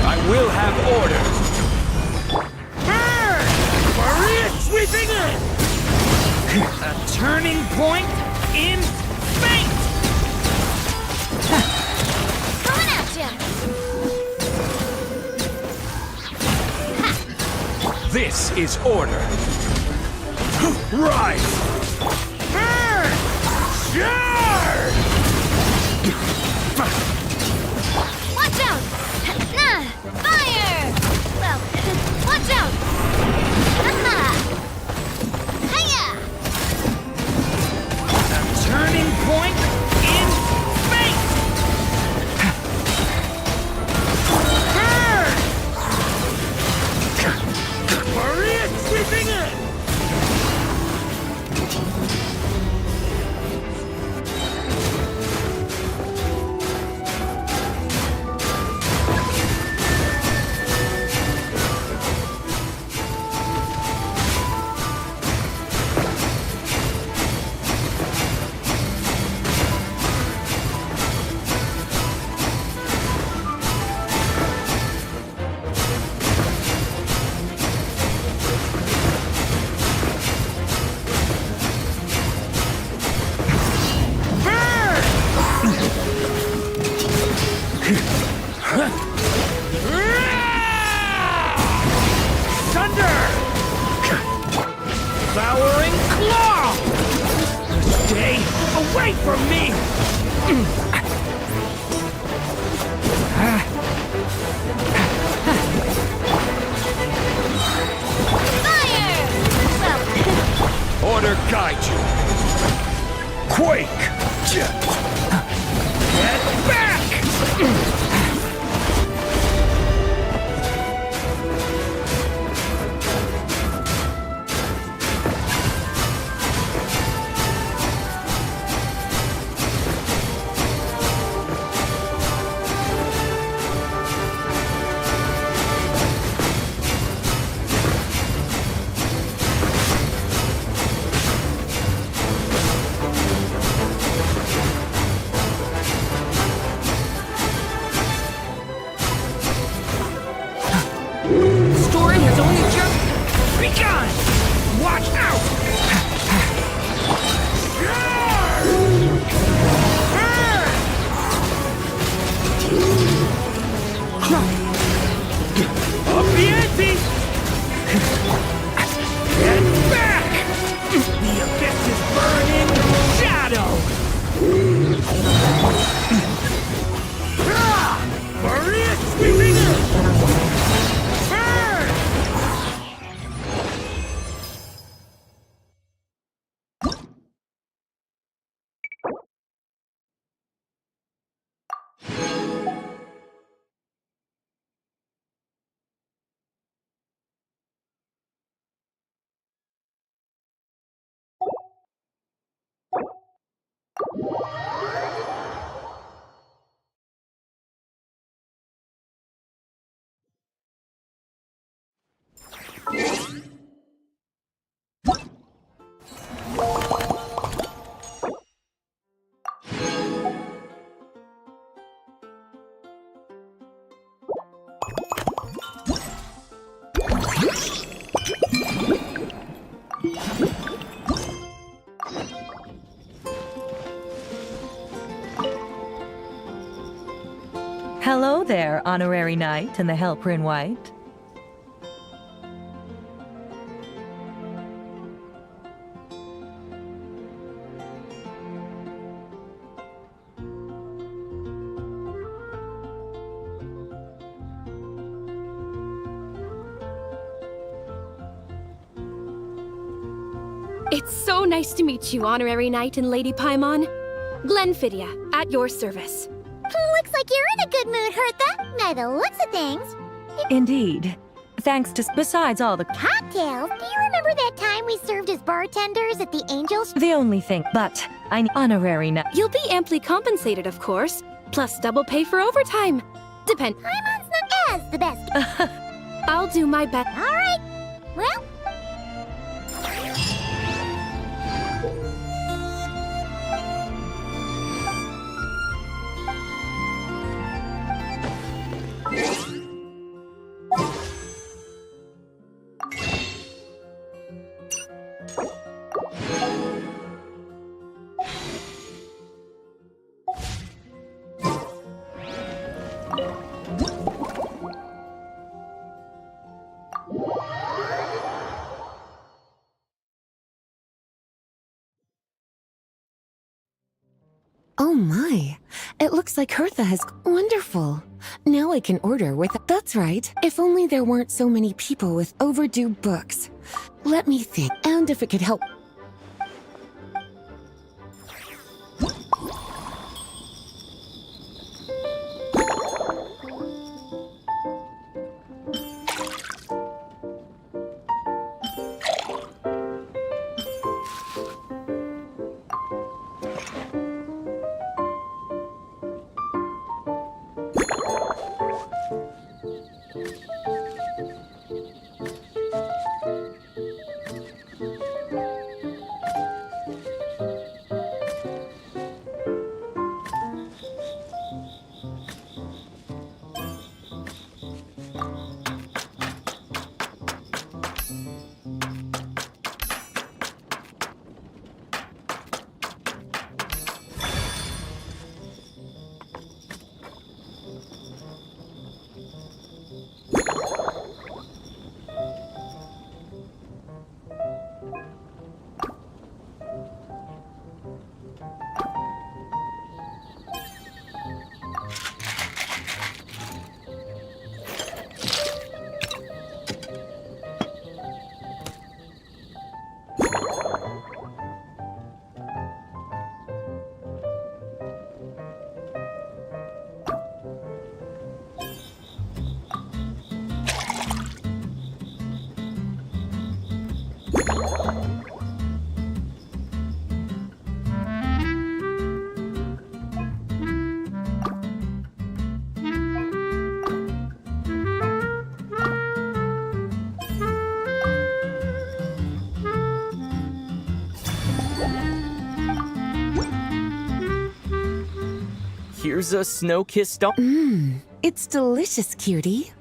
I will have order. Burn! Maria sweeping in! A turning point in fate! Coming at ya! This is order. Rise! Burn! Charge! Watch out! Nah! Fire! Well, watch out! Haha! Hiya! A turning point in fate! Burn! Maria sweeping in! Thunder! Devouring claw! Stay away from me! Fire! Well, Order guide you. Quake! Get back! spring has only just begun! Watch out! Up the ante! Get back! The abyss is burning shadow! Maria sweeping in! Burn! Hello there, Honorary Knight and the Helper in White. It's so nice to meet you, Honorary Knight and Lady Paimon. Glenfidia, at your service. Looks like you're in a good mood, Hertha. By the looks of things. Indeed. Thanks to besides all the Cocktails? Do you remember that time we served as bartenders at the Angels? the only thing, but I need Honorary Knight. You'll be amply compensated, of course, plus double pay for overtime. Depend. Paimon's not as the best. I'll do my best. All right. Well, Oh my, it looks like Hertha has... Wonderful. Now I can order with... That's right. If only there weren't so many people with overdue books. Let me think. And if it could help... Here's a snow-kissed... It's delicious, cutie.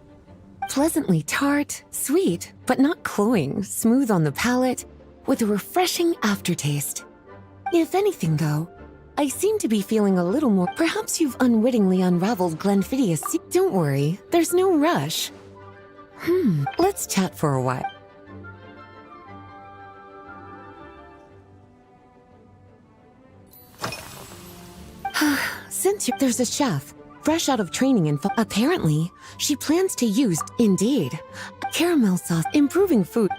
pleasantly tart, sweet, but not cloying, smooth on the palate, with a refreshing aftertaste. If anything, though, I seem to be feeling a little more. Perhaps you've unwittingly unraveled Glenfiddia's Don't worry, there's no rush. Let's chat for a while. There's a chef, fresh out of training and apparently, she plans to use, indeed, caramel sauce, improving food.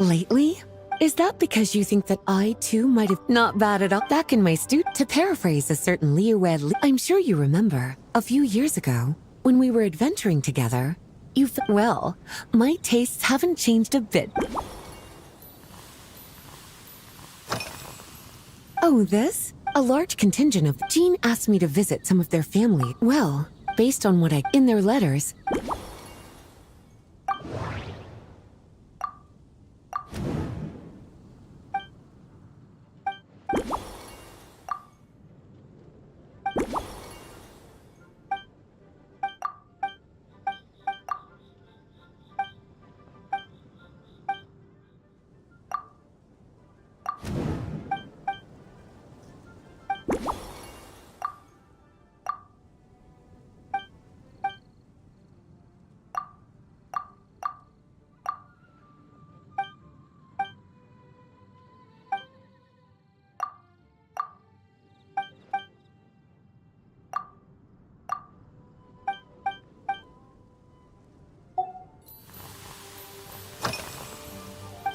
Lately? Is that because you think that I, too, might have not bad at all? Back in my to paraphrase a certain I'm sure you remember, a few years ago, when we were adventuring together, well, my tastes haven't changed a bit. Oh, this? A large contingent of Jean asked me to visit some of their family. Well, based on what in their letters,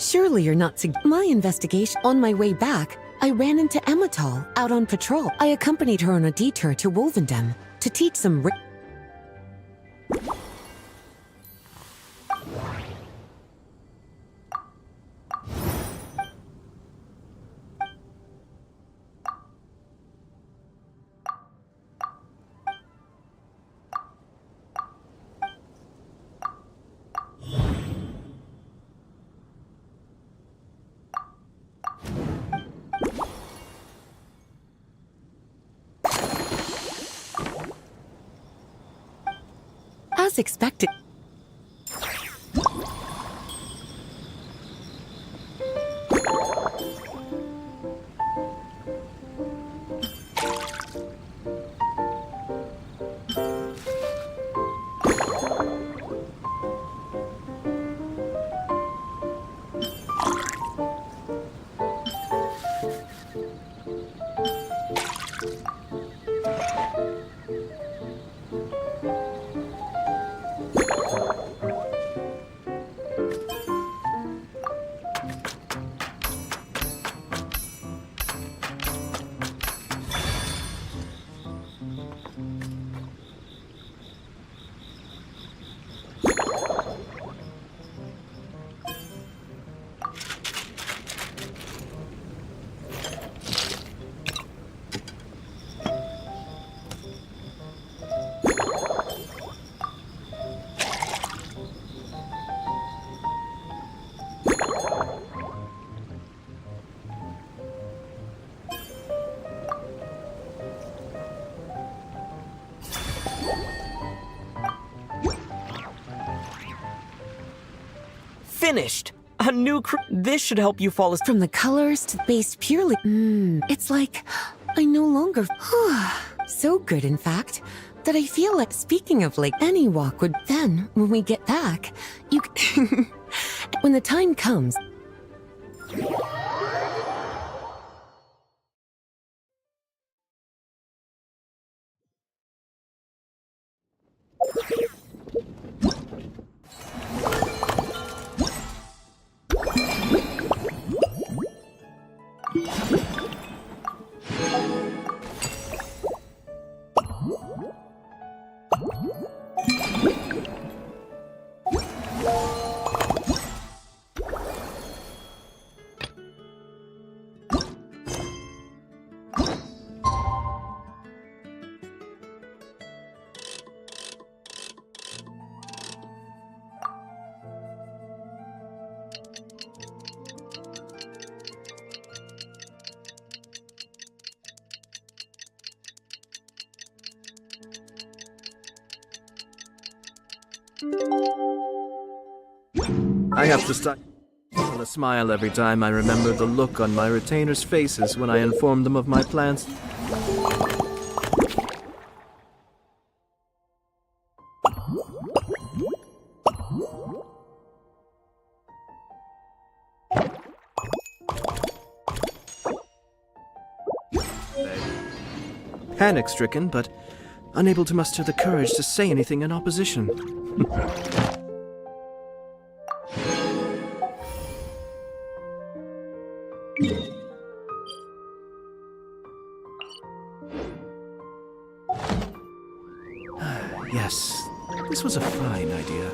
surely you're not my investigation. On my way back, I ran into Emmetall out on patrol. I accompanied her on a detour to Wolvendem to teach some as expected. Finished! A new This should help you fall asleep. From the colors to based purely. It's like I no longer. So good, in fact, that I feel like speaking of like any walk would. Then, when we get back, you. When the time comes. I have to start a smile every time I remember the look on my retainers' faces when I informed them of my plans. Panic-stricken, but unable to muster the courage to say anything in opposition. Yes, this was a fine idea.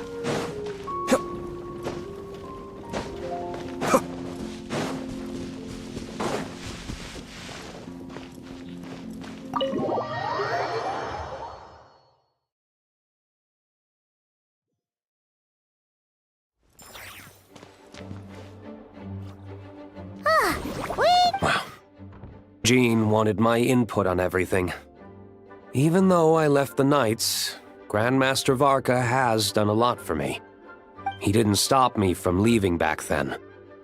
Jean wanted my input on everything. Even though I left the Knights, Grandmaster Varka has done a lot for me. He didn't stop me from leaving back then,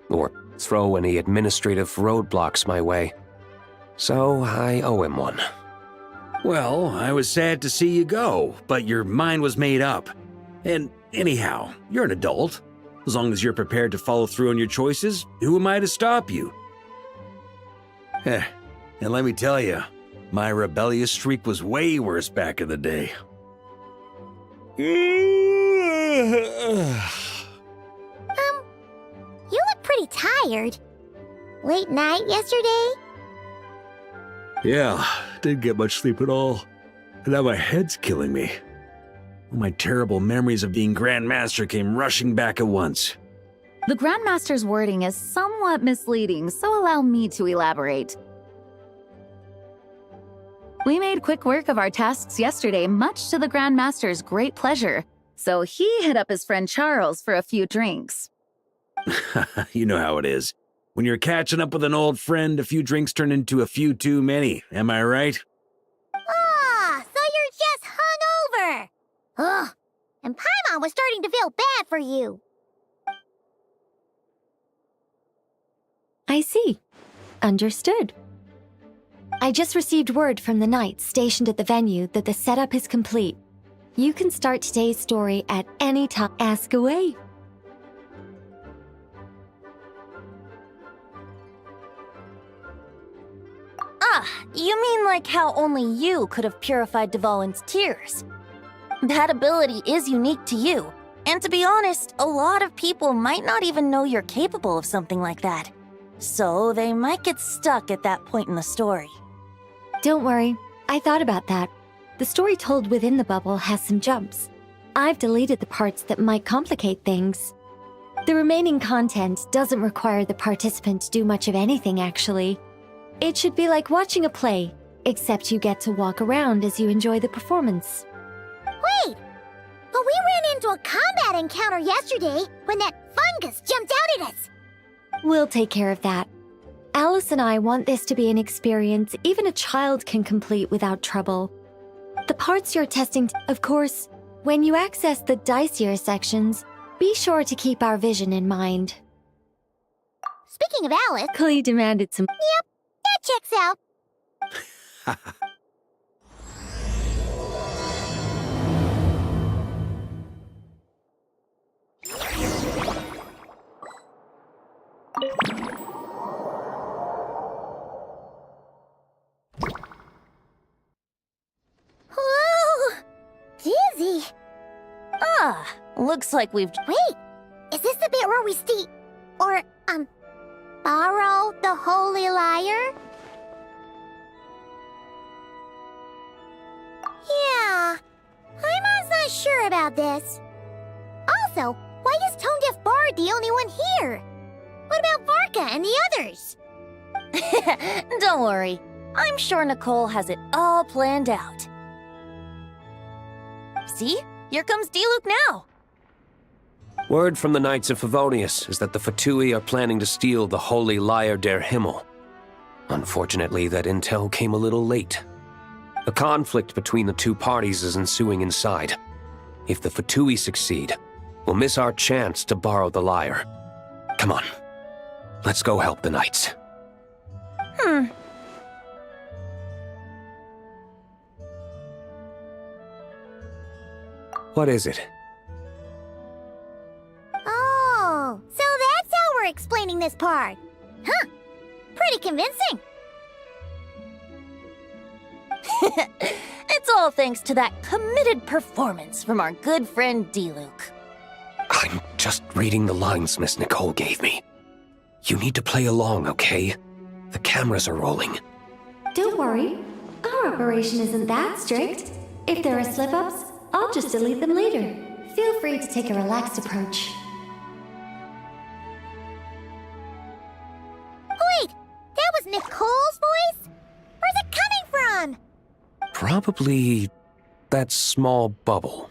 or throw any administrative roadblocks my way. So I owe him one. Well, I was sad to see you go, but your mind was made up. And anyhow, you're an adult. As long as you're prepared to follow through on your choices, who am I to stop you? And let me tell you, my rebellious streak was way worse back in the day. You look pretty tired. Late night yesterday? Yeah, didn't get much sleep at all. And now my head's killing me. My terrible memories of being Grandmaster came rushing back at once. The Grandmaster's wording is somewhat misleading, so allow me to elaborate. We made quick work of our tasks yesterday, much to the Grandmaster's great pleasure, so he hit up his friend Charles for a few drinks. You know how it is. When you're catching up with an old friend, a few drinks turn into a few too many, am I right? Ah, so you're just hungover! Ugh, and Paimon was starting to feel bad for you. I see. Understood. I just received word from the Knights stationed at the venue that the setup is complete. You can start today's story at any time. Ask away. Ah, you mean like how only you could have purified Dvalin's tears? That ability is unique to you, and to be honest, a lot of people might not even know you're capable of something like that. So they might get stuck at that point in the story. Don't worry, I thought about that. The story told within the bubble has some jumps. I've deleted the parts that might complicate things. The remaining content doesn't require the participant to do much of anything, actually. It should be like watching a play, except you get to walk around as you enjoy the performance. Wait! But we ran into a combat encounter yesterday when that fungus jumped out at us! We'll take care of that. Alice and I want this to be an experience even a child can complete without trouble. The parts you're testing, of course, when you access the dicier sections, be sure to keep our vision in mind. Speaking of Alice... Clee demanded some... Yep, that checks out. Whoa! Dizzy! Ah, looks like we've... Wait! Is this the bit where we borrow the Holy Lyre? Yeah, I'm not sure about this. Also, why is Tone Deaf Bard the only one here? What about Varka and the others? Don't worry. I'm sure Nicole has it all planned out. See? Here comes Diluc now. Word from the Knights of Favonius is that the Fatui are planning to steal the Holy Lyre der Himmel. Unfortunately, that intel came a little late. A conflict between the two parties is ensuing inside. If the Fatui succeed, we'll miss our chance to borrow the lyre. Come on. Let's go help the knights. What is it? Oh, so that's how we're explaining this part. Huh. Pretty convincing. It's all thanks to that committed performance from our good friend D-Luke. I'm just reading the lines Miss Nicole gave me. You need to play along, okay? The cameras are rolling. Don't worry. Our operation isn't that strict. If there are slip-ups, I'll just delete them later. Feel free to take a relaxed approach. Wait, that was Nicole's voice? Where's it coming from? Probably that small bubble.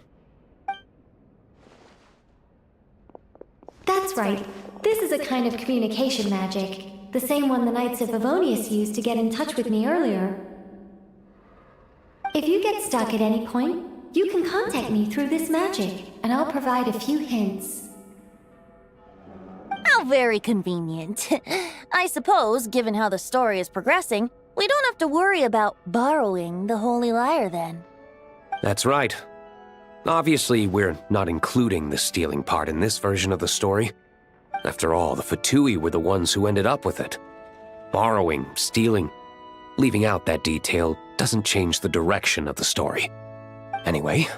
That's right. This is a kind of communication magic. The same one the Knights of Favonius used to get in touch with me earlier. If you get stuck at any point, you can contact me through this magic, and I'll provide a few hints. How very convenient. I suppose, given how the story is progressing, we don't have to worry about borrowing the Holy Lyre then. That's right. Obviously, we're not including the stealing part in this version of the story. After all, the Fatui were the ones who ended up with it. Borrowing, stealing, leaving out that detail doesn't change the direction of the story. Anyway,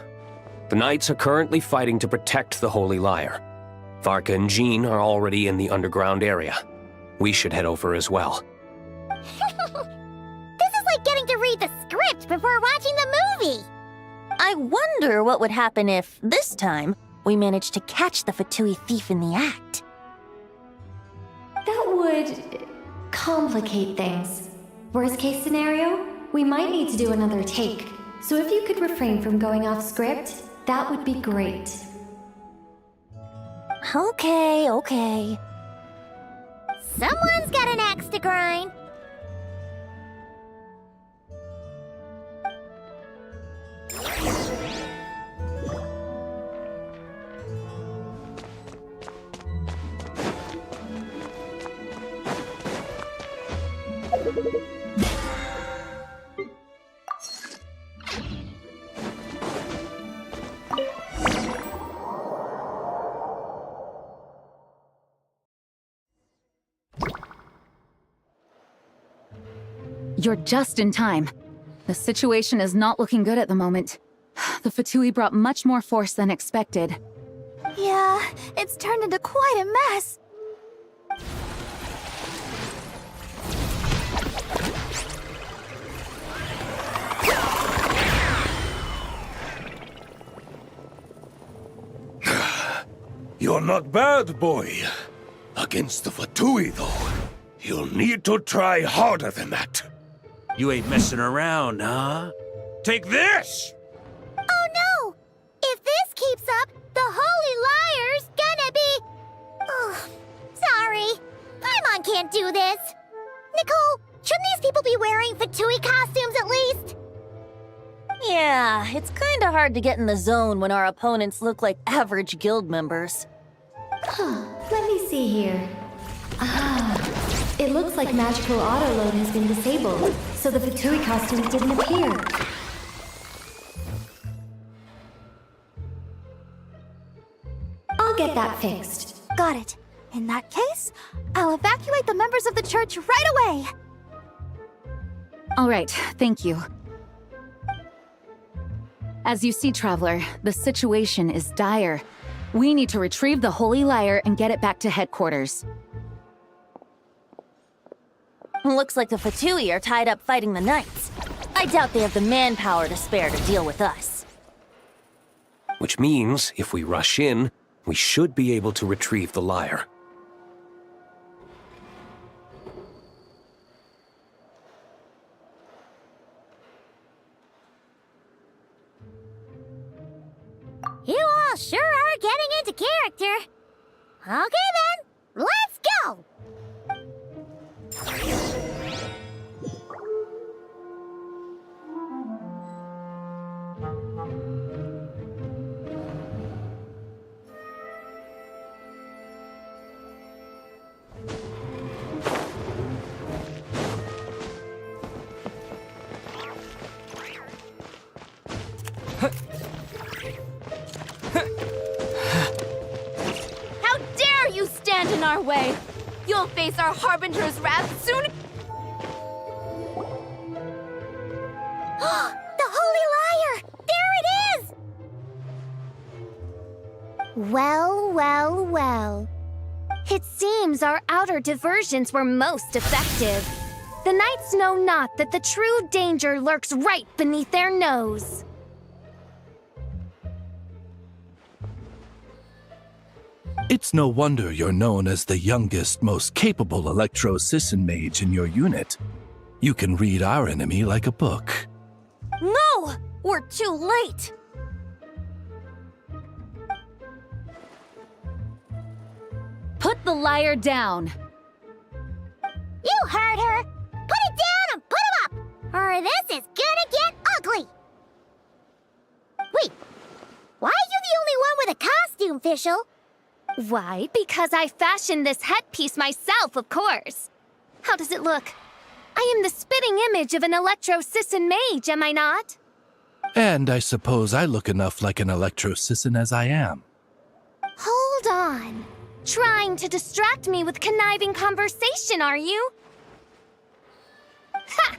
the Knights are currently fighting to protect the Holy Lyre. Varka and Jean are already in the underground area. We should head over as well. This is like getting to read the script before watching the movie. I wonder what would happen if, this time, we managed to catch the Fatui thief in the act. That would complicate things. Worst case scenario, we might need to do another take. So if you could refrain from going off script, that would be great. Okay. Someone's got an axe to grind. You're just in time. The situation is not looking good at the moment. The Fatui brought much more force than expected. Yeah, it's turned into quite a mess. You're not bad, boy. Against the Fatui, though, you'll need to try harder than that. You ain't messing around, huh? Take this! Oh no! If this keeps up, the Holy Lyre's gonna be... Oh, sorry. Paimon can't do this. Nicole, shouldn't these people be wearing Fatui costumes at least? Yeah, it's kinda hard to get in the zone when our opponents look like average guild members. Let me see here. It looks like magical autoload has been disabled, so the Fatui costumes didn't appear. I'll get that fixed. Got it. In that case, I'll evacuate the members of the church right away. All right, thank you. As you see, Traveler, the situation is dire. We need to retrieve the Holy Lyre and get it back to headquarters. Looks like the Fatui are tied up fighting the Knights. I doubt they have the manpower to spare to deal with us. Which means, if we rush in, we should be able to retrieve the lyre. You all sure are getting into character. Okay then, let's go! How dare you stand in our way! You'll face our Harbinger's wrath soon. The Holy Liar! There it is! Well, well, well. It seems our outer diversions were most effective. The knights know not that the true danger lurks right beneath their nose. It's no wonder you're known as the youngest, most capable Electro-Sisson mage in your unit. You can read our enemy like a book. No! We're too late! Put the liar down. You heard her! Put it down and put him up! Or this is gonna get ugly! Wait, why are you the only one with a costume, Fischl? Why? Because I fashioned this headpiece myself, of course. How does it look? I am the spitting image of an Electro-Sisson mage, am I not? And I suppose I look enough like an Electro-Sisson as I am. Hold on. Trying to distract me with conniving conversation, are you? Ha!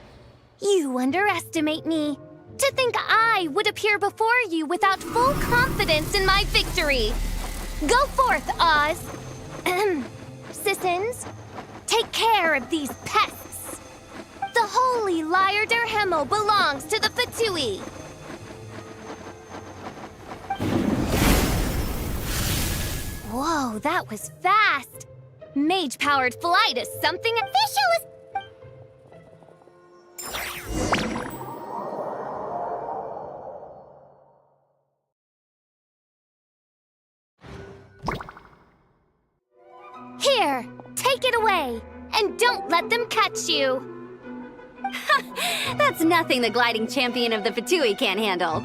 You underestimate me. To think I would appear before you without full confidence in my victory. Go forth, Oz. Sissons, take care of these pests. The holy Liar der Himmel belongs to the Fatui. Whoa, that was fast. Mage-powered flight is something official is... Here, take it away, and don't let them catch you. That's nothing the gliding champion of the Fatui can't handle.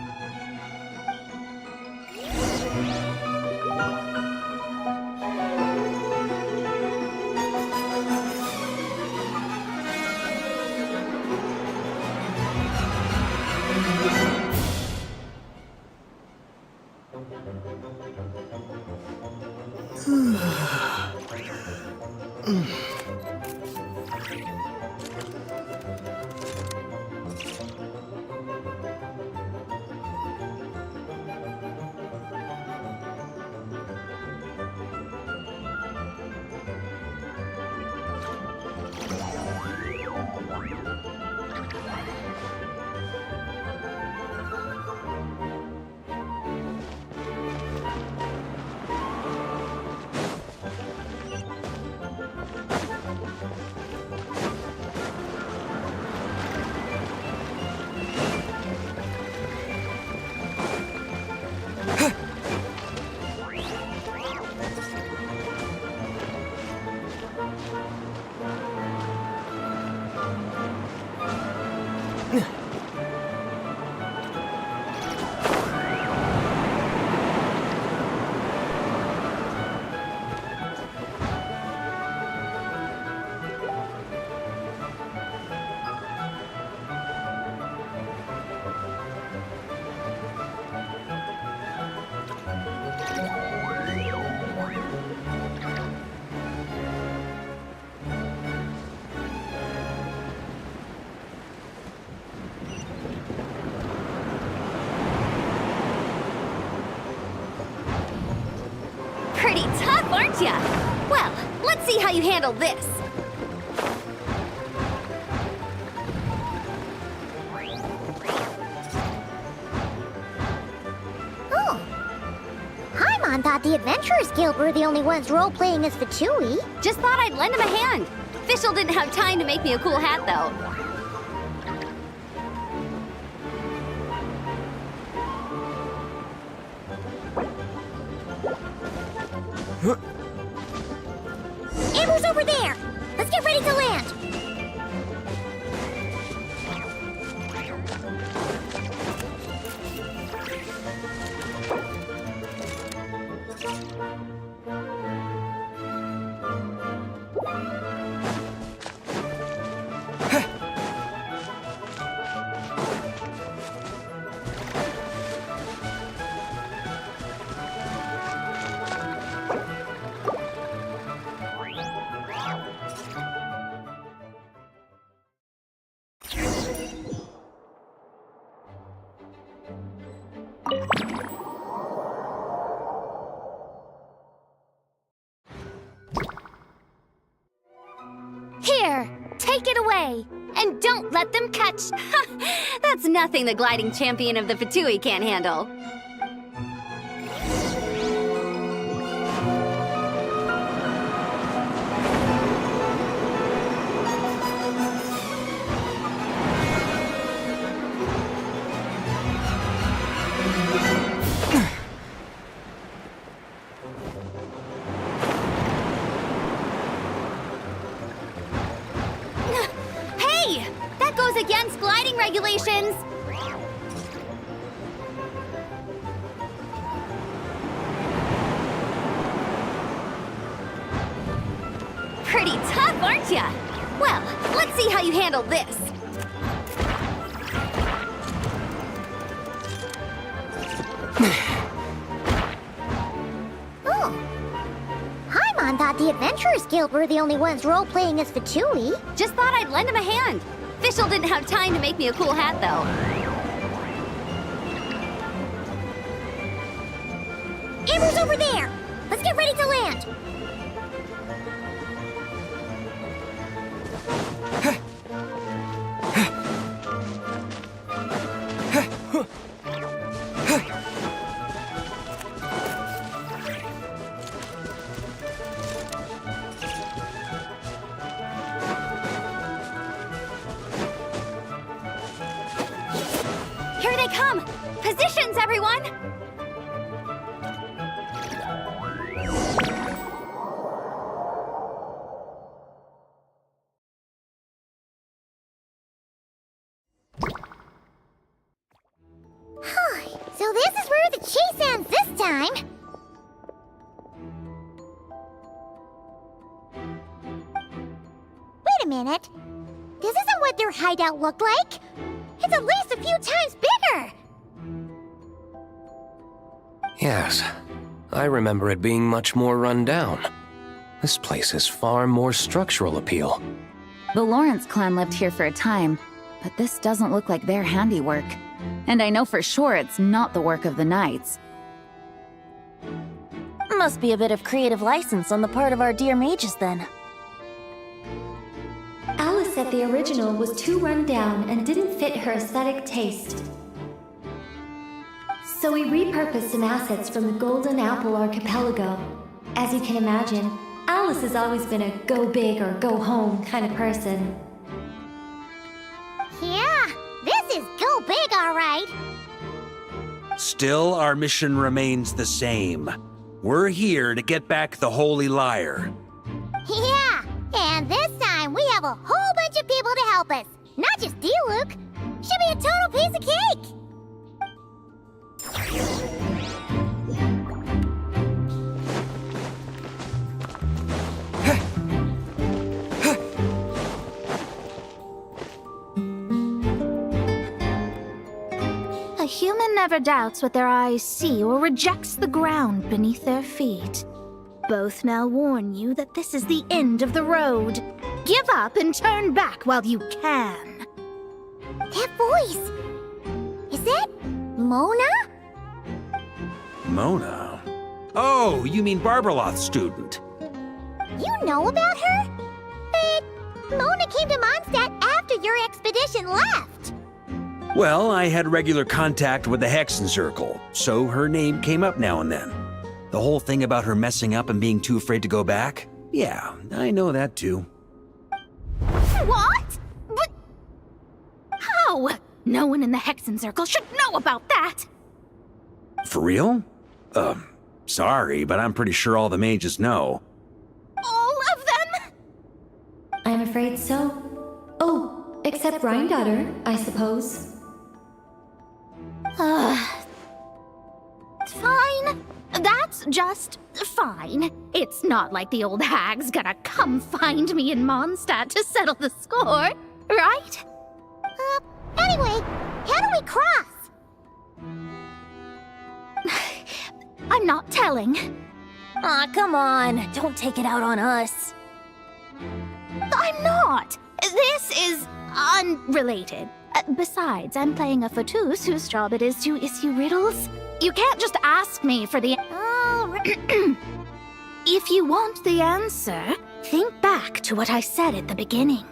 Pretty tough, aren't ya? Well, let's see how you handle this. Oh. Paimon thought the Adventurers Guild were the only ones role-playing as Fatui. Just thought I'd lend him a hand. Fischl didn't have time to make me a cool hat, though. Amber's over there! Let's get ready to land! Take it away! And don't let them catch... That's nothing the gliding champion of the Fatui can't handle. Hey! That goes against gliding regulations! Pretty tough, aren't ya? Well, let's see how you handle this. Oh. Paimon thought the Adventurers Guild were the only ones role-playing as Fatui. Just thought I'd lend him a hand. Fischl didn't have time to make me a cool hat, though. Amber's over there! Let's get ready to land! Here they come! Positions, everyone! So this is where the chase ends this time! Wait a minute. This isn't what their hideout looked like! It's at least a few times bigger! Yes, I remember it being much more run down. This place has far more structural appeal. The Lawrence clan lived here for a time, but this doesn't look like their handiwork. And I know for sure it's not the work of the Knights. Must be a bit of creative license on the part of our dear mages then. Alice said the original was too run down and didn't fit her aesthetic taste. So we repurposed some assets from the Golden Apple Archipelago. As you can imagine, Alice has always been a go big or go home kind of person. Yeah, this is go big, all right. Still, our mission remains the same. We're here to get back the Holy Lyre. Yeah, and this time we have a whole bunch of people to help us. Not just Diluc. Should be a total piece of cake. A human never doubts what their eyes see or rejects the ground beneath their feet. Both now warn you that this is the end of the road. Give up and turn back while you can. That voice. Is it Mona? Mona? Oh, you mean Barbarloth's student. You know about her? But Mona came to Mondstadt after your expedition left. Well, I had regular contact with the Hexen Circle, so her name came up now and then. The whole thing about her messing up and being too afraid to go back? Yeah, I know that too. What? But... how? No one in the Hexen Circle should know about that! For real? Sorry, but I'm pretty sure all the mages know. All of them? I'm afraid so. Oh, except Rhindaughter, I suppose. Fine. That's just fine. It's not like the old hag's gonna come find me in Mondstadt to settle the score, right? Anyway, how do we cross? I'm not telling. Aw, come on. Don't take it out on us. I'm not. This is unrelated. Besides, I'm playing a Fatus whose job it is to issue riddles. You can't just ask me for the... Oh, If you want the answer, Think back to what I said at the beginning.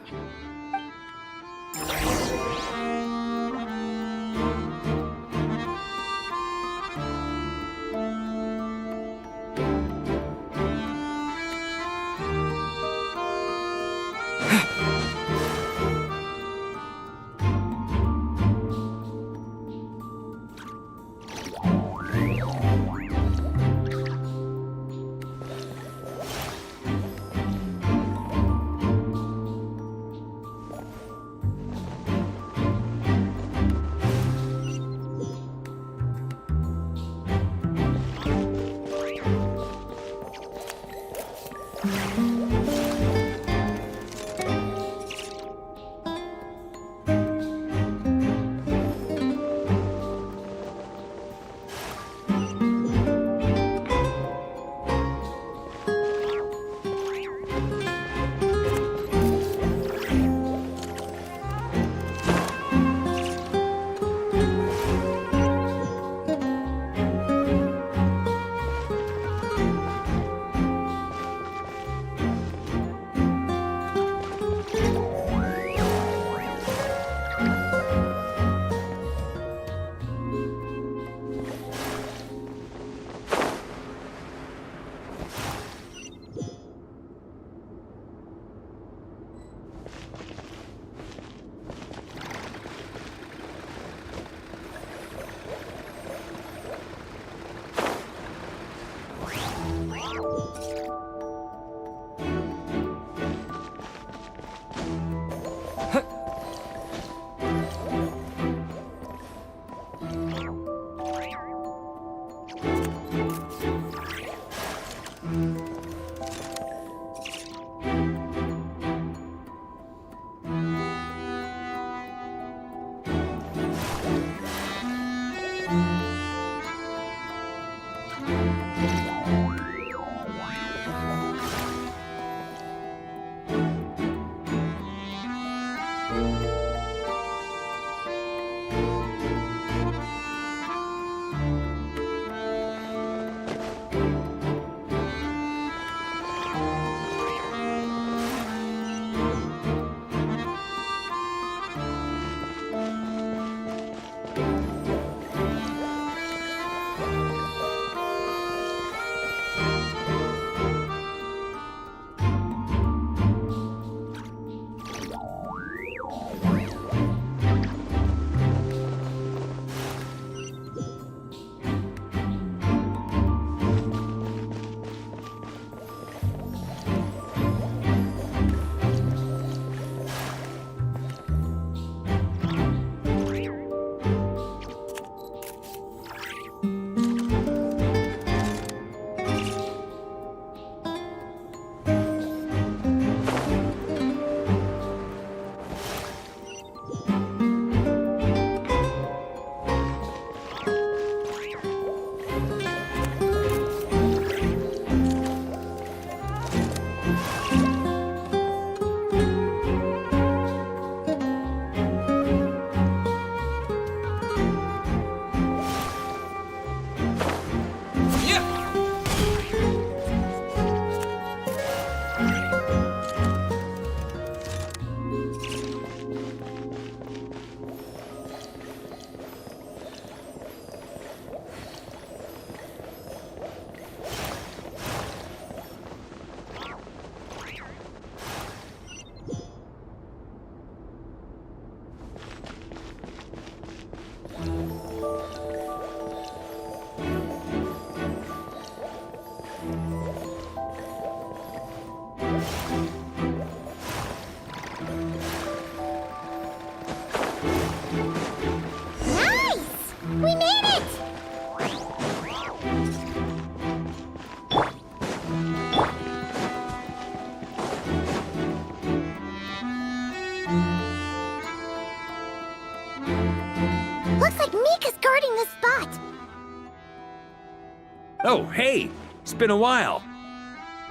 Oh, hey! It's been a while.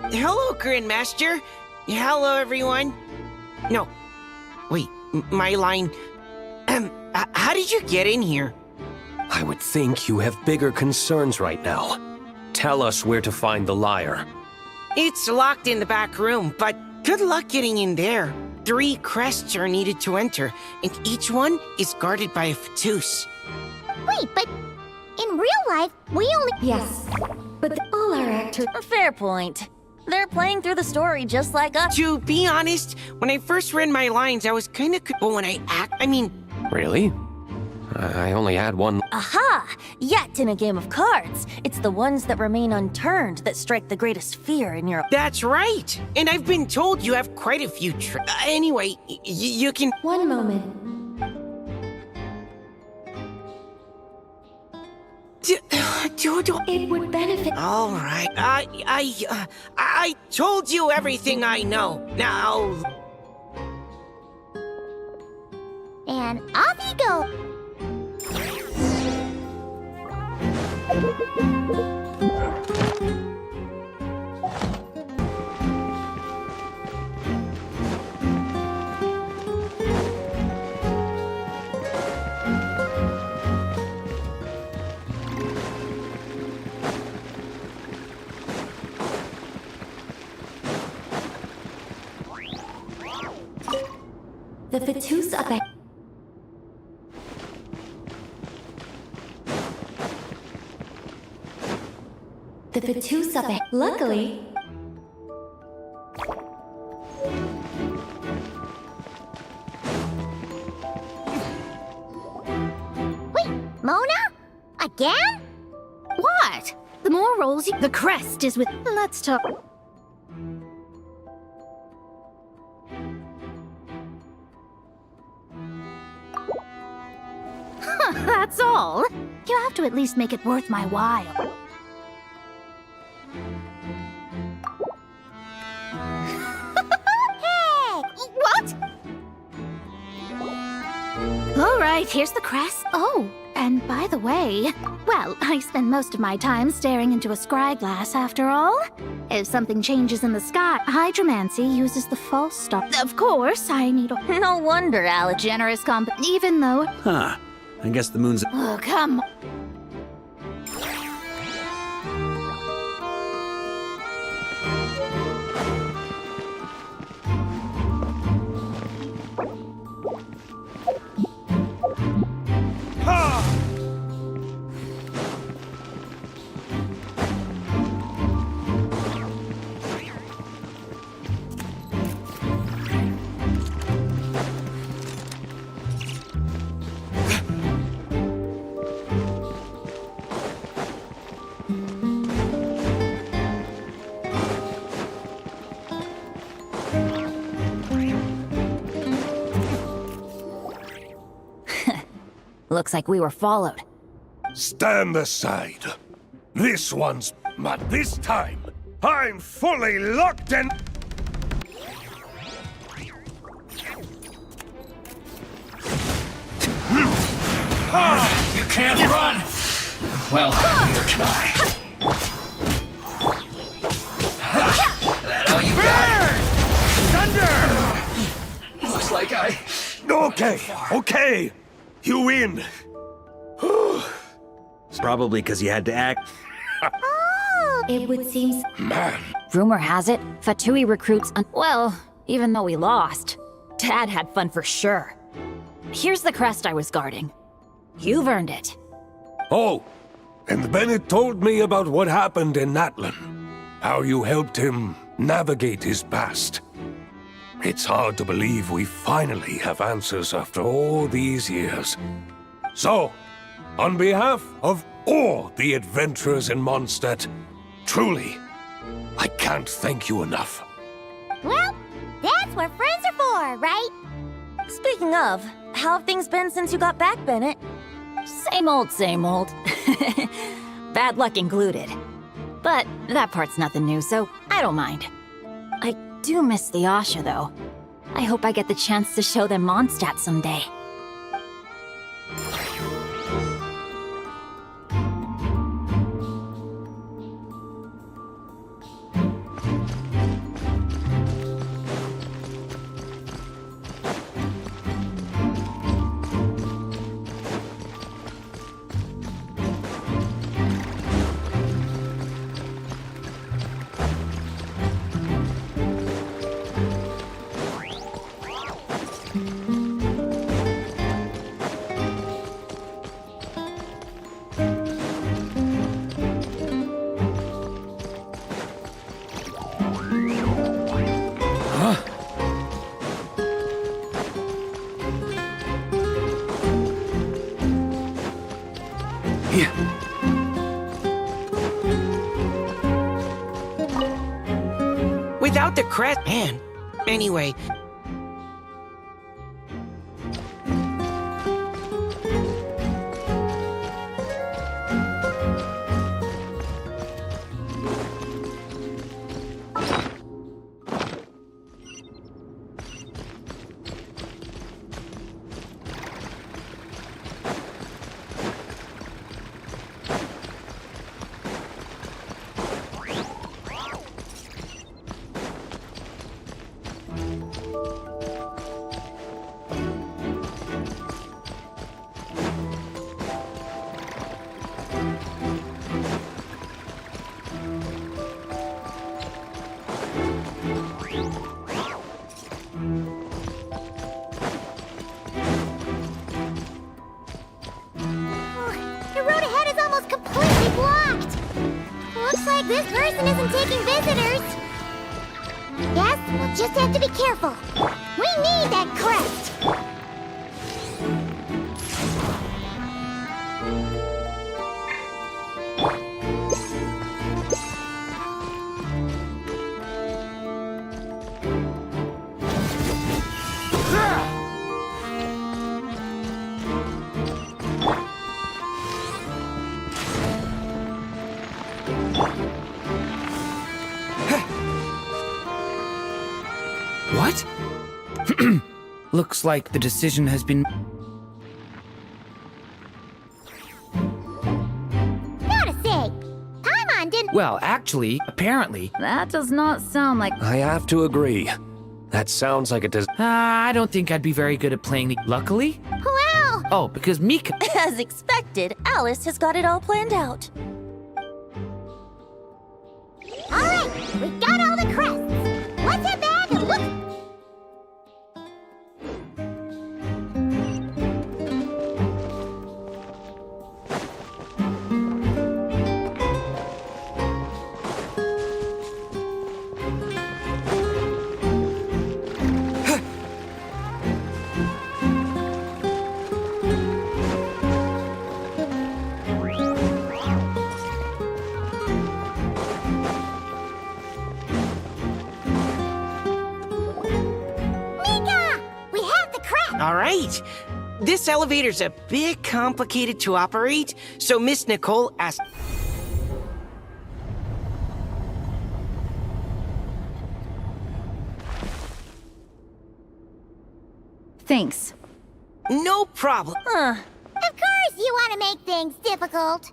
Hello, Grandmaster. Hello, everyone. No. Wait, my line. How did you get in here? I would think you have bigger concerns right now. Tell us where to find the liar. It's locked in the back room, but good luck getting in there. 3 crests are needed to enter, and each one is guarded by a Fatous. Wait, but in real life, we only... Yes, but all our actors... Fair point. They're playing through the story just like us. To be honest, when I first read my lines, I was kinda... But when I act, Really? I only had one. Aha! Yet in a game of cards, it's the ones that remain unturned that strike the greatest fear in your... That's right! And I've been told you have quite a few anyway, you can... One moment. It would benefit... All right, I told you everything I know. Now... And off you go! The Fatous up at... The Fatous up at... Luckily... Wait, Mona? Again? What? The more rolls you... The crest is with... Let's talk... That's all. You have to at least make it worth my while. Hey! What? All right, here's the crest. Oh, and by the way, well, I spend most of my time staring into a scry glass after all. If something changes in the sky, hydromancy uses the false star. Of course, I need a... No wonder, Alex. Generous comp... Even though... Huh. I guess the moon's... Oh, come on. Looks like we were followed. Stand aside. This one's... But this time, I'm fully locked and... You can't run! Well, neither can I. That all you got? Thunder! Looks like I... Okay. You win. Probably because you had to act. It would seem... Man, Rumor has it, Fatui recruits well, even though we lost, Dad had fun for sure. Here's the crest I was guarding. You've earned it. oh, and Bennett told me about what happened in Natlan. How you helped him navigate his past. It's hard to believe we finally have answers after all these years. So, on behalf of all the adventurers in Mondstadt, truly, I can't thank you enough. Well, that's what friends are for, right? Speaking of, how have things been since you got back, Bennett? Same old, same old. Bad luck included. But that part's nothing new, so I don't mind. I do miss the Asha, though. I hope I get the chance to show them Mondstadt someday. Without the crest, man. Anyway, The road ahead is almost completely blocked. Looks like this person isn't taking visitors. Yes, we'll just have to be careful. We need that crest. What? Looks like the decision has been... Gotta say, Paimon didn't... Well, actually, apparently... That does not sound like... I have to agree. That sounds like it does. I don't think I'd be very good at playing the... Luckily? Well... Oh, because Mika... As expected, Alice has got it all planned out. Alright, we got all the crests. Let's head back and look... all right. This elevator's a bit complicated to operate, so Miss Nicole asked... Thanks. No problem. Of course you want to make things difficult.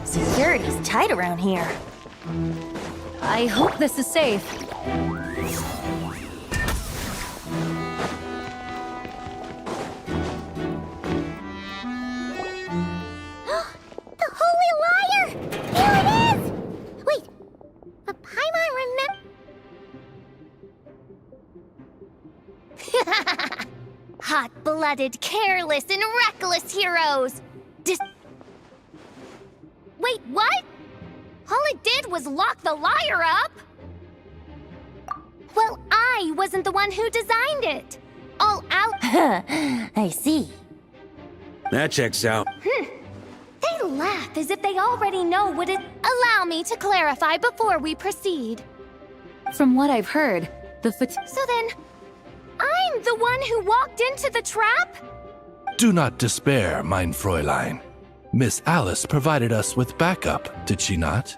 Security's tight around here. I hope this is safe. The Holy Liar! Here it is! Wait, but Paimon Hot-blooded, careless, and reckless heroes! Wait, what? All it did was lock the liar up? Well, I wasn't the one who designed it. All out... I see. That checks out. They laugh as if they already know what it... Allow me to clarify before we proceed. From what I've heard, the So then, I'm the one who walked into the trap? Do not despair, mein Fräulein. Miss Alice provided us with backup, did she not?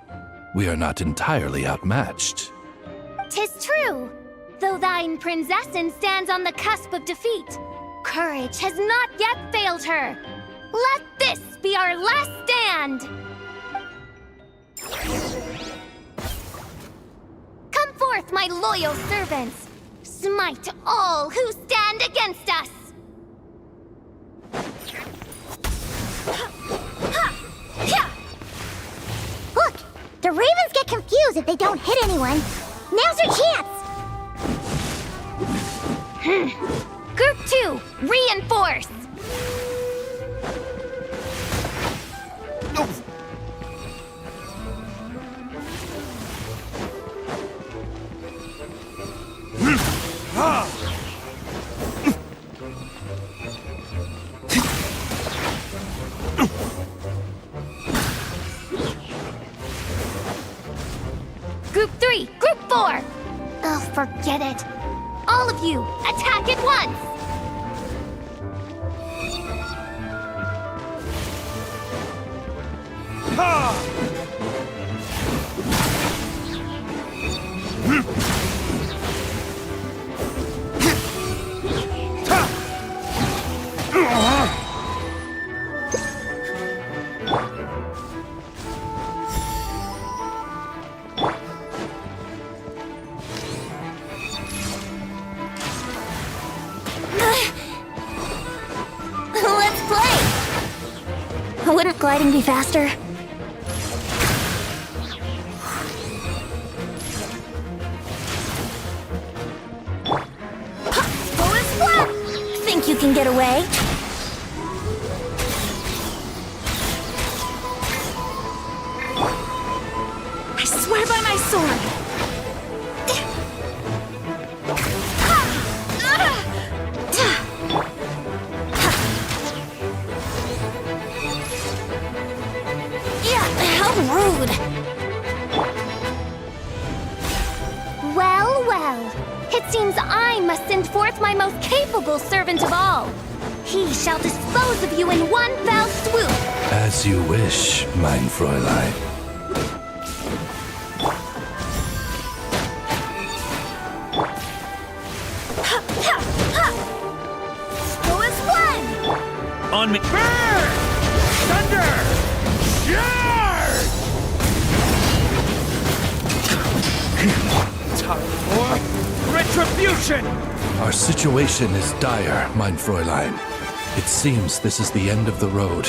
We are not entirely outmatched. 'Tis true, though thine Prinzessin stands on the cusp of defeat. Courage has not yet failed her. Let this be our last stand! Come forth, my loyal servants! Smite all who stand against us! Look! The ravens get confused if they don't hit anyone. Now's your chance! Group 2, reinforce! Group 3, Group 4! Oh, forget it. All of you, attack at once! Let's play! Wouldn't gliding be faster? Think you can get away? I swear by my sword! How rude! Well, well. It seems I must send forth my most capable servant of all. He shall dispose of you in one fell swoop. As you wish, mein Fräulein. Go as one! On me. Burn! Thunder! Charge! Time for retribution! Our situation is dire, mein Fräulein. It seems this is the end of the road.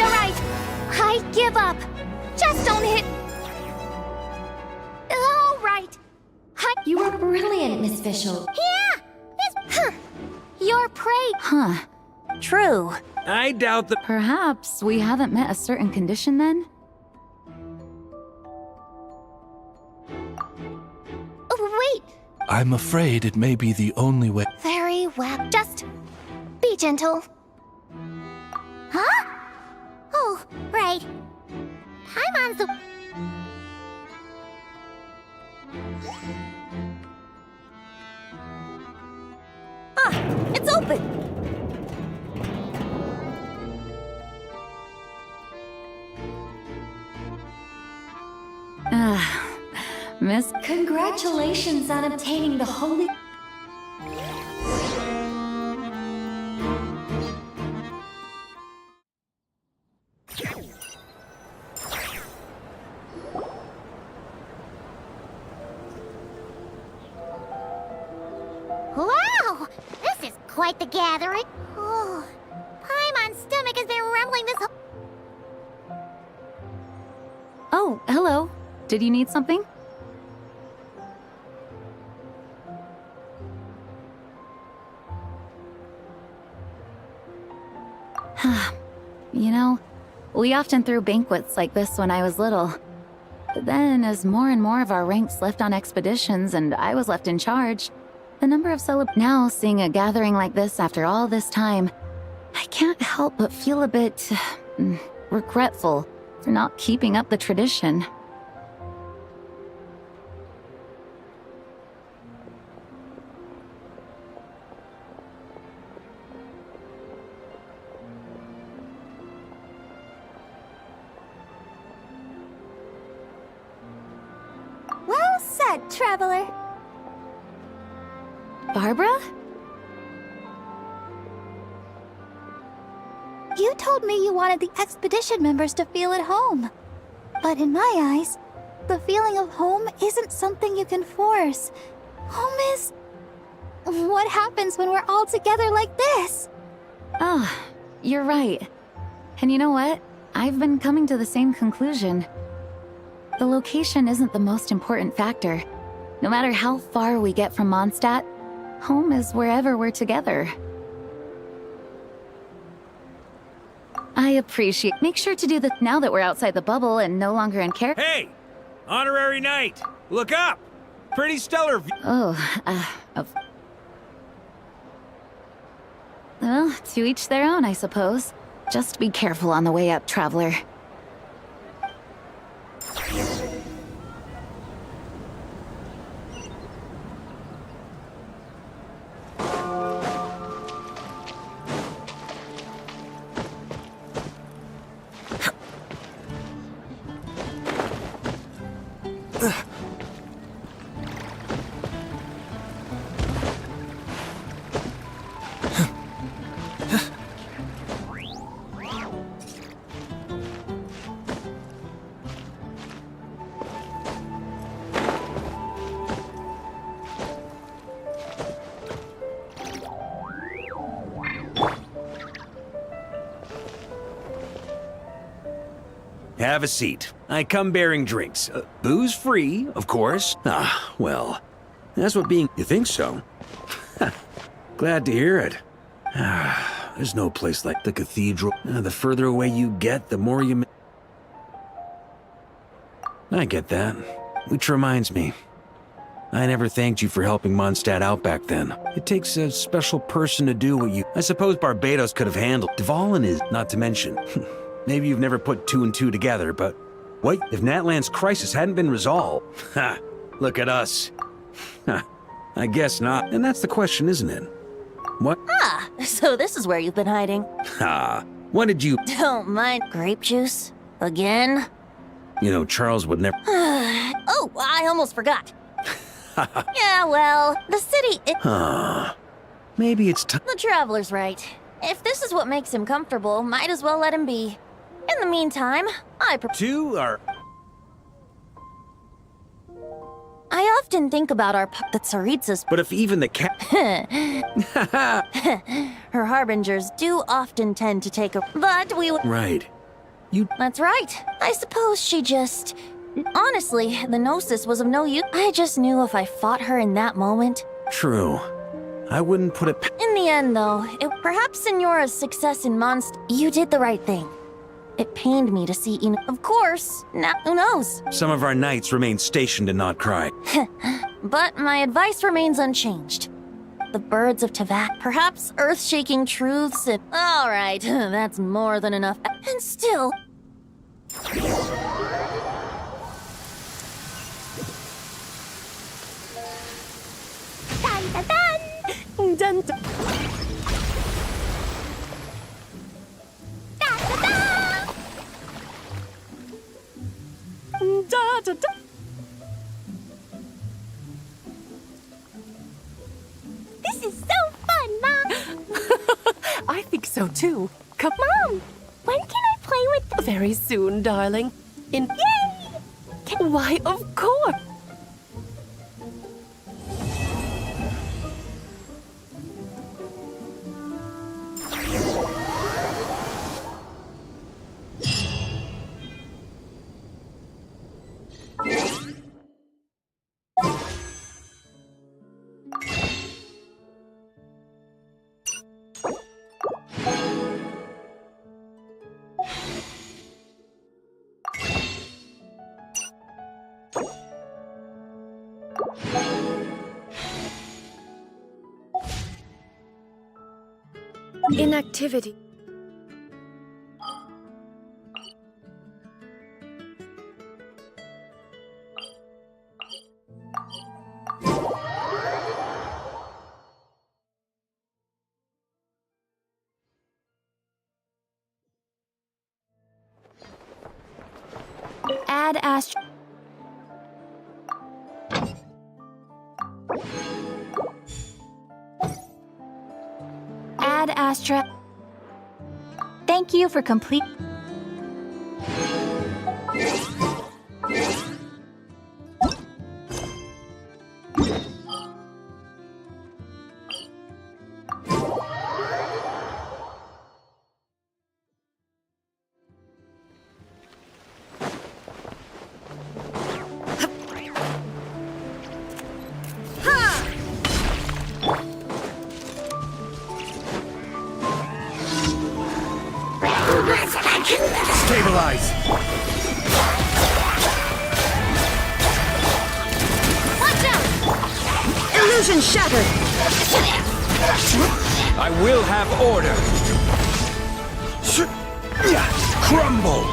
Alright. I give up. Just don't hit. Alright. You were brilliant, Miss Fischl. Yeah! Your prey. Huh. True. I doubt that. Perhaps we haven't met a certain condition then? Wait. I'm afraid it may be the only way. Very well. Just be gentle. Huh? Oh, right. Paimon's the... Ah, it's open. Miss... Congratulations on obtaining the holy... Wow! This is quite the gathering. Oh, Paimon's stomach has been rumbling this whole... Oh, hello. Did you need something? You know, we often threw banquets like this when I was little. But then, as more and more of our ranks left on expeditions and I was left in charge, the number of now seeing a gathering like this after all this time, I can't help but feel a bit regretful for not keeping up the tradition. Well, Well said, traveler. Barbara? You told me you wanted the expedition members to feel at home. But in my eyes, the feeling of home isn't something you can force. Home is... what happens when we're all together like this? Oh, you're right. And you know what? I've been coming to the same conclusion. The location isn't the most important factor. No matter how far we get from Mondstadt, home is wherever we're together. I appreciate. Make sure to do the now that we're outside the bubble and no longer in character. Hey! Honorary Knight! Look up! Pretty stellar view. Well, to each their own, I suppose. Just be careful on the way up, traveler. Have a seat. I come bearing drinks. Booze free, of course. Ah, well, that's what being... You think so? Glad to hear it. There's no place like the cathedral. The further away you get, the more you... I get that. Which reminds me. I never thanked you for helping Mondstadt out back then. It takes a special person to do what you... I suppose Barbados could have handled. Dvalin is, not to mention. Maybe you've never put two and two together, but... What if Natlan's crisis hadn't been resolved? Ha! Look at us. Ha! I guess not. And that's the question, isn't it? What? Ah, so this is where you've been hiding. Ha! What did you... Don't mind grape juice? Again? You know, Charles would never... Oh, I almost forgot. Yeah, well, the city... Maybe it's time... The traveler's right. If this is what makes him comfortable, might as well let him be. In the meantime, Two are... I often think about that Tsaritsa's... But if even the cat... Her harbingers do often tend to take a... But we... Right. That's right. I suppose she just... Honestly, the Gnosis was of no use. I just knew if I fought her in that moment... True. I wouldn't put it... In the end, though, perhaps Signora's success in you did the right thing. It pained me to see Of course, now who knows? Some of our knights remain stationed and not cry. But my advice remains unchanged. The birds of Teyvat, perhaps earth-shaking truths and... Alright, that's more than enough. And still... Dun dun dun! Dun, dun. Da, da, da. This is so fun, Mom! I think so too. Come Mom, when can I play with very soon, darling. Yay! Why, of course. Inactivity. Add Ad Astra. Thank you for complete. Stabilize! Watch out! Illusion shattered! I will have order! Crumble!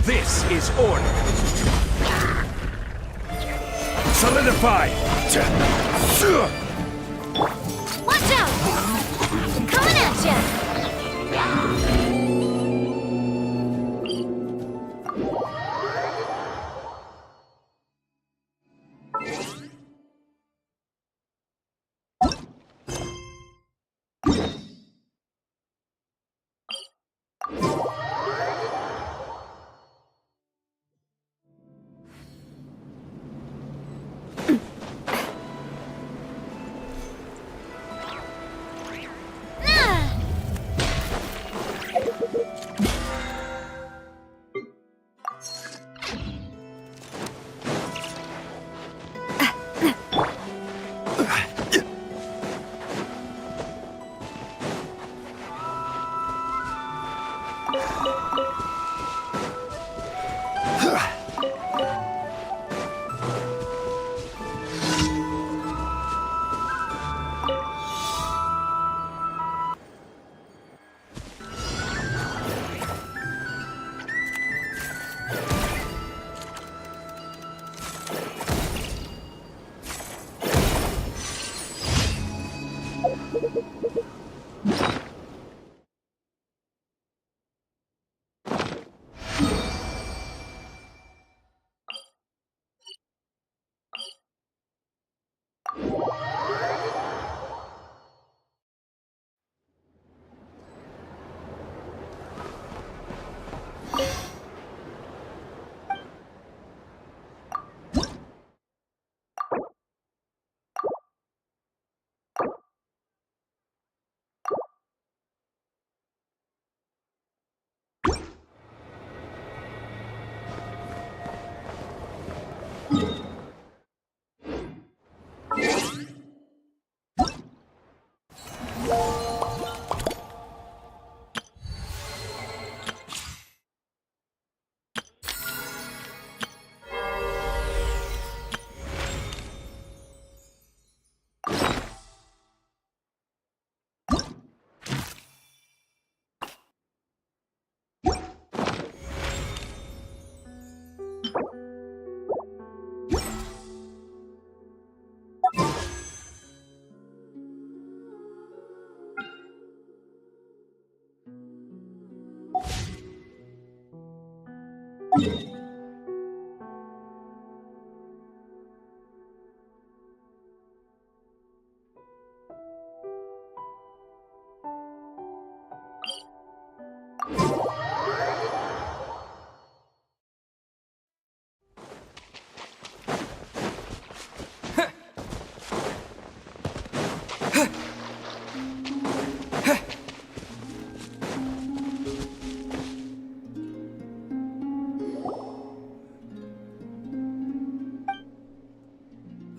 This is order! Solidify! Watch out! Coming at ya!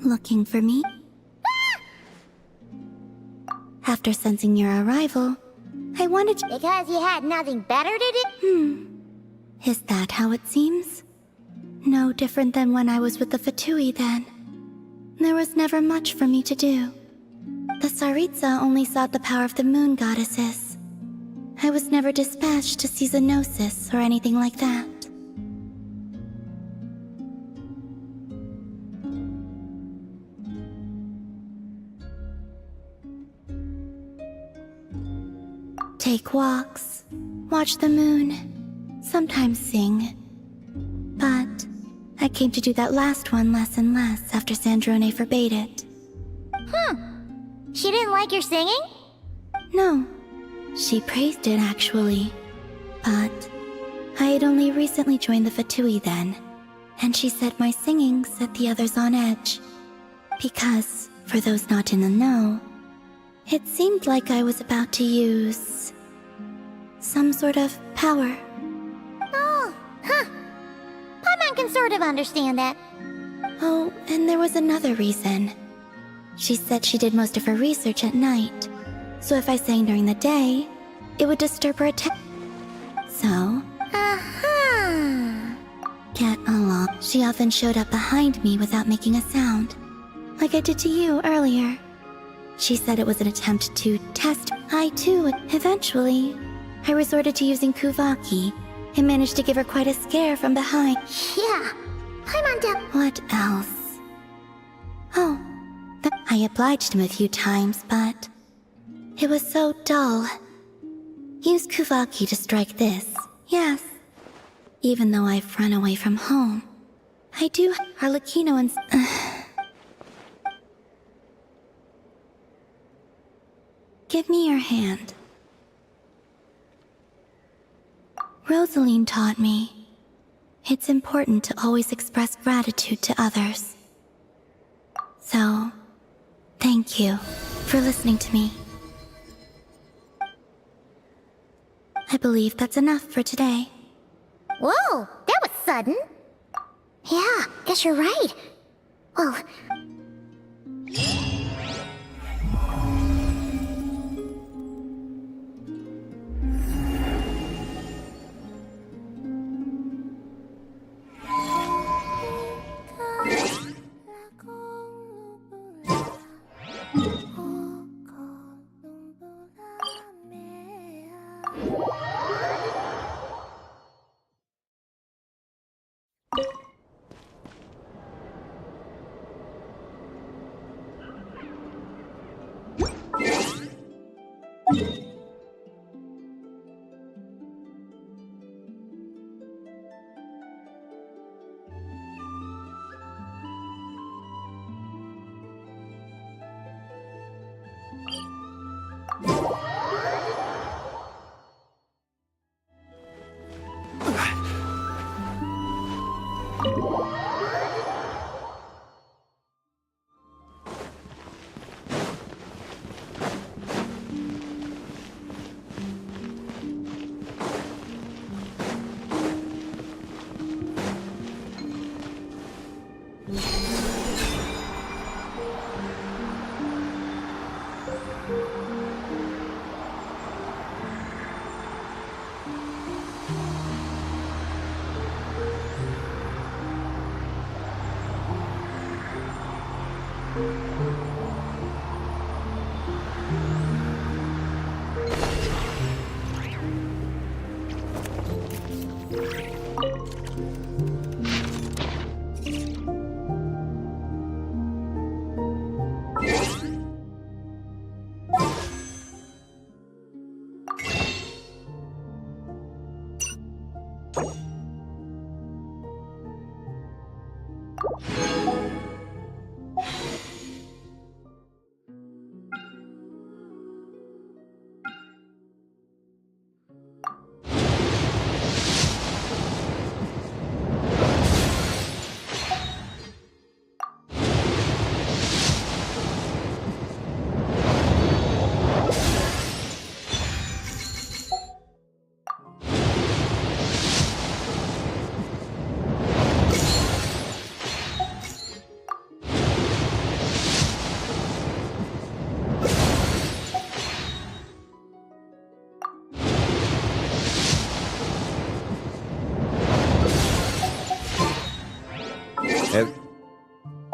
Looking for me? After sensing your arrival, I wanted to— Because you had nothing better to do? Is that how it seems? No different than when I was with the Fatui then. There was never much for me to do. The Tsaritsa only sought the power of the moon goddesses. I was never dispatched to see Xenosis or anything like that. Take walks, watch the moon, sometimes sing. But I came to do that last one less and less after Sandrone forbade it. She didn't like your singing? No, she praised it actually. But I had only recently joined the Fatui then, and she said my singing set the others on edge. Because, for those not in the know, it seemed like I was about to use some sort of power. Oh, huh. Paimon can sort of understand that. Oh, and there was another reason. She said she did most of her research at night, so if I sang during the day, it would disturb her attention. So, get along. She often showed up behind me without making a sound, like I did to you earlier. She said it was an attempt to test. I too, eventually, I resorted to using Kuvaki and managed to give her quite a scare from behind. Yeah, What else? Oh, I obliged him a few times, but it was so dull. Use Kuvaki to strike this, yes. Even though I've run away from home, I do Arlecchino and... Give me your hand. Rosaline taught me it's important to always express gratitude to others. So, thank you for listening to me. I believe that's enough for today. Whoa, that was sudden. Yeah, guess you're right. Well...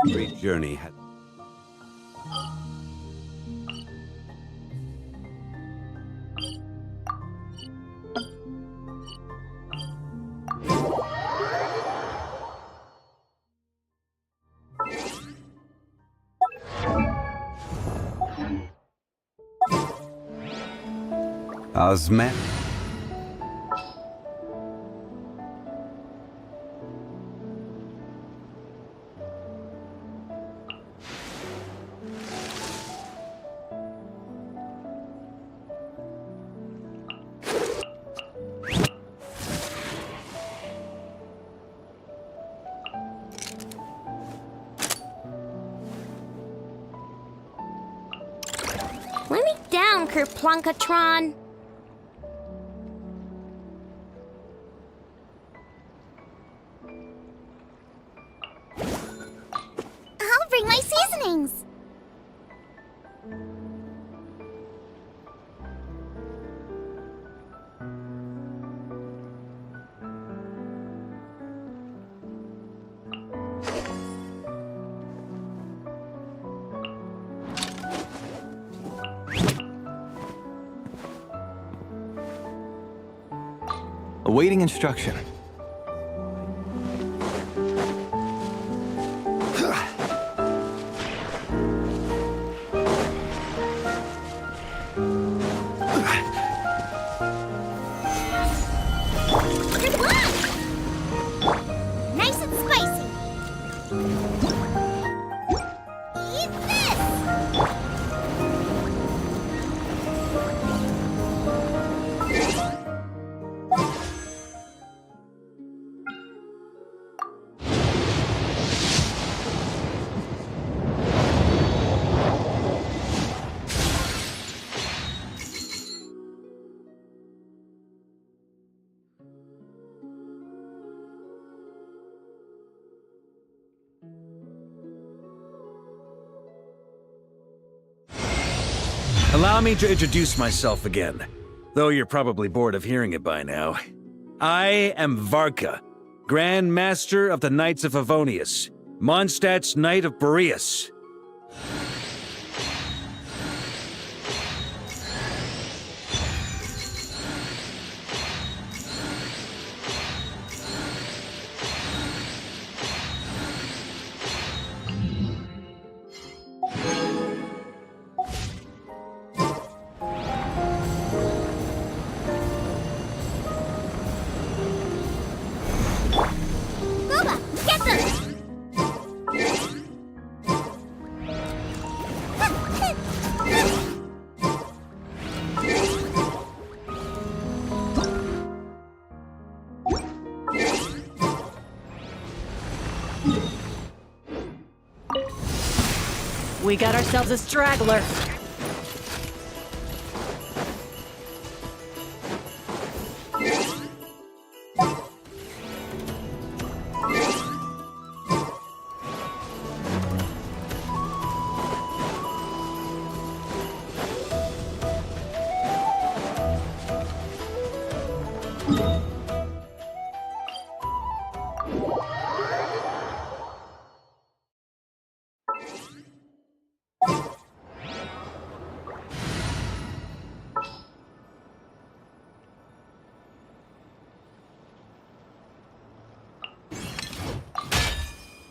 Every journey had... Osman. Let me down, Kerplunkatron. I'll bring my seasonings. Awaiting instruction. Nice and spicy. Eat this. Allow me to introduce myself again, though you're probably bored of hearing it by now. I am Varka, Grand Master of the Knights of Favonius, Mondstadt's Knight of Boreas. Booba, get them! We got ourselves a straggler.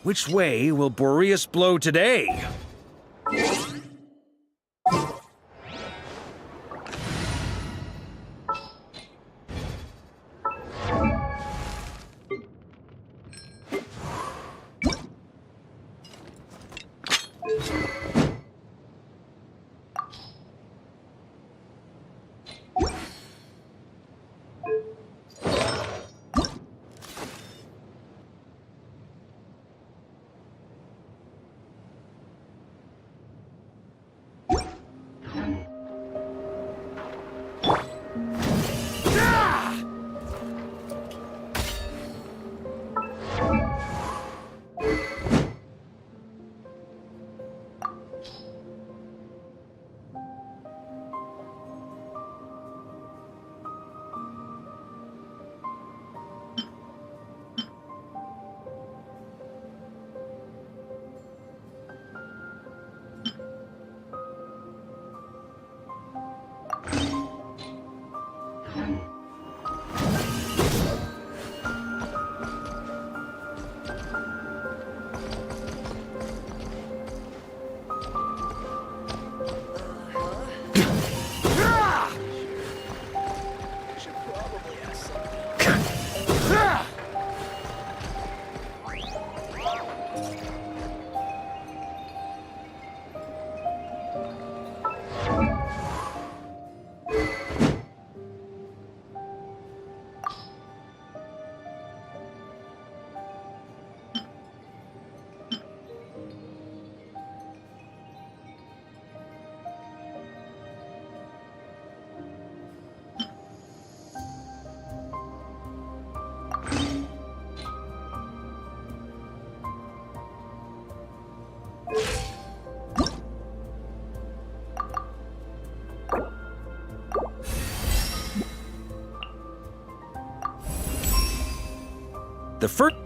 Which way will Boreas blow today? the first...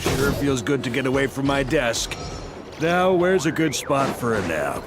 Sure feels good to get away from my desk. Now, where's a good spot for a nap?